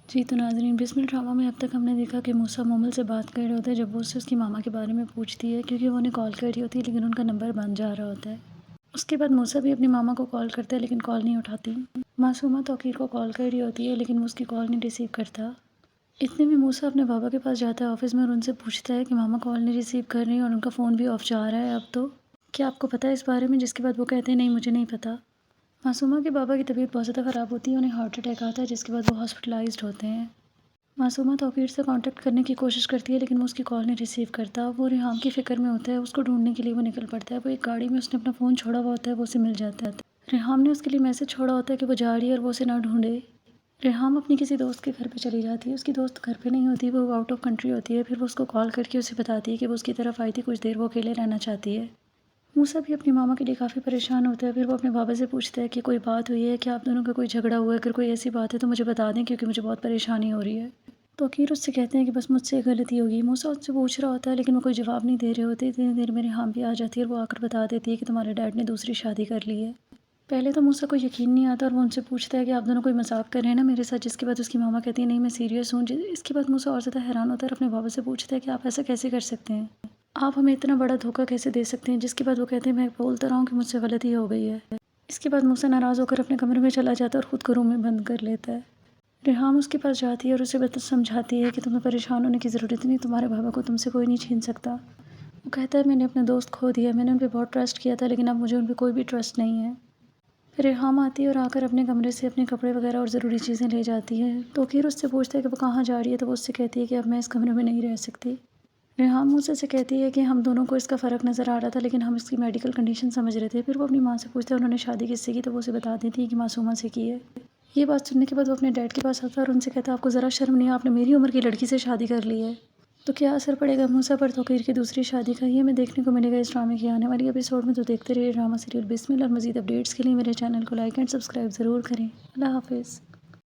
جی تو ناظرین، بسم ڈرامہ میں اب تک ہم نے دیکھا کہ موسیٰ مومل سے بات کر رہا ہوتا ہے جب وہ اس کی ماما کے بارے میں پوچھتی ہے، کیونکہ وہ انہیں کال کر رہی ہوتی ہے لیکن ان کا نمبر بند جا رہا ہوتا ہے۔ اس کے بعد موسیٰ بھی اپنی ماما کو کال کرتا ہے لیکن کال نہیں اٹھاتی۔ معصومہ توقیر کو کال کر رہی ہوتی ہے لیکن وہ اس کی کال نہیں ریسیو کرتا۔ اتنے میں موسیٰ اپنے بابا کے پاس جاتا ہے آفس میں اور ان سے پوچھتا ہے کہ ماما کال نہیں ریسیو کر رہی اور ان کا فون بھی آف جا رہا ہے اب تو کیا آپ کو پتہ ہے اس بارے میں؟ جس کے بعد وہ کہتے ہیں نہیں مجھے نہیں پتہ۔ معصومہ کے بابا کی طبیعت بہت زیادہ خراب ہوتی ہے، انہیں ہارٹ اٹیک آتا ہے جس کے بعد وہ ہاسپٹلائزڈ ہوتے ہیں۔ معصومہ توقیر سے کانٹیکٹ کرنے کی کوشش کرتی ہے لیکن وہ اس کی کال نہیں ریسیو کرتا۔ وہ ریحام کی فکر میں ہوتا ہے، اس کو ڈھونڈنے کے لیے وہ نکل پڑتا ہے۔ وہ ایک گاڑی میں اس نے اپنا فون چھوڑا ہوا ہوتا ہے، وہ اسے مل جاتا ہے۔ ریحام نے اس کے لیے میسج چھوڑا ہوتا ہے کہ وہ جا رہی ہے اور وہ اسے نہ ڈھونڈے۔ ریحام اپنی کسی دوست کے گھر پہ چلی جاتی ہے، اس کی دوست گھر پہ نہیں ہوتی، وہ آؤٹ آف کنٹری ہوتی ہے۔ پھر وہ اس کو کال کر کے اسے بتاتی ہے کہ وہ اس کی طرف آئی تھی، کچھ دیر وہ اکیلے رہنا چاہتی ہے۔ موسیٰ بھی اپنی ماما کے لیے کافی پریشان ہوتا ہے۔ پھر وہ اپنے بابا سے پوچھتا ہے کہ کوئی بات ہوئی ہے کہ آپ دونوں کا کوئی جھگڑا ہوا ہے؟ اگر کوئی ایسی بات ہے تو مجھے بتا دیں کیونکہ مجھے بہت پریشانی ہو رہی ہے۔ توقیر اس سے کہتے ہیں کہ بس مجھ سے غلطی ہوگی۔ موسیٰ اس سے پوچھ رہا ہوتا ہے لیکن وہ کوئی جواب نہیں دے رہے ہوتے۔ اتنی دیر میں ریحام بھی آ جاتی ہے اور وہ آ کر بتا دیتی ہے کہ تمہارے ڈیڈ نے دوسری شادی کر لی ہے۔ پہلے تو موسیٰ کو یقین نہیں آتا اور وہ ان سے پوچھتا ہے کہ آپ دونوں کوئی مذاق کر رہے ہیں نا میرے ساتھ؟ جس کے بعد اس کی ماما کہتی ہے نہیں میں سیریس ہوں۔ اس کے بعد موسیٰ اور زیادہ حیران ہوتا ہے اور اپنے بابا سے پوچھتا ہے کہ آپ ایسا کیسے کر سکتے ہیں؟ آپ ہمیں اتنا بڑا دھوکہ کیسے دے سکتے ہیں؟ جس کے بعد وہ کہتے ہیں میں بولتا رہا ہوں کہ مجھ سے غلطی ہو گئی ہے۔ اس کے بعد موسیٰ ناراض ہو کر اپنے کمرے میں چلا جاتا ہے اور خود کو روم میں بند کر لیتا ہے۔ ریحام اس کے پاس جاتی ہے اور اسے سمجھاتی ہے کہ تمہیں پریشان ہونے کی ضرورت نہیں، تمہارے بابا کو تم سے کوئی نہیں چھین سکتا۔ وہ کہتا ہے میں نے اپنا دوست کھو دیا، میں نے ان پہ بہت ٹرسٹ کیا تھا لیکن اب مجھے ان پہ کوئی بھی ٹرسٹ نہیں ہے۔ پھر ریحام آتی ہے اور آ کر اپنے کمرے سے اپنے کپڑے وغیرہ اور ضروری چیزیں لے جاتی ہے۔ توقیر اس سے پوچھتا ہے کہ وہ کہاں جا رہی ہے تو وہ اس سے کہتی ہے کہ اب میں اس کمرے میں نہیں رہ سکتی۔ ریحام موسیٰ سے کہتی ہے کہ ہم دونوں کو اس کا فرق نظر آ رہا تھا لیکن ہم اس کی میڈیکل کنڈیشن سمجھ رہے تھے۔ پھر وہ اپنی ماں سے پوچھتا ہے انہوں نے شادی کس سے کی تو وہ اسے بتا دیتی ہے کہ معصومہ سے کی ہے۔ یہ بات سننے کے بعد وہ اپنے ڈیڈ کے پاس آتا ہے اور ان سے کہتا ہے آپ کو ذرا شرم نہیں ہے؟ آپ نے میری عمر کی لڑکی سے شادی کر لی ہے، تو کیا اثر پڑے گا موسیٰ پر توقیر کی دوسری شادی کا؟ یہ ہمیں دیکھنے کو ملے گا اس ڈرامے کی آنے والی ایپیسوڈ میں۔ تو دیکھتے رہیے ڈرامہ سیریل بسمل اور مزید اپڈیٹس کے لیے میرے چینل کو لائک اینڈ سبسکرائب ضرور کریں۔ اللہ حافظ۔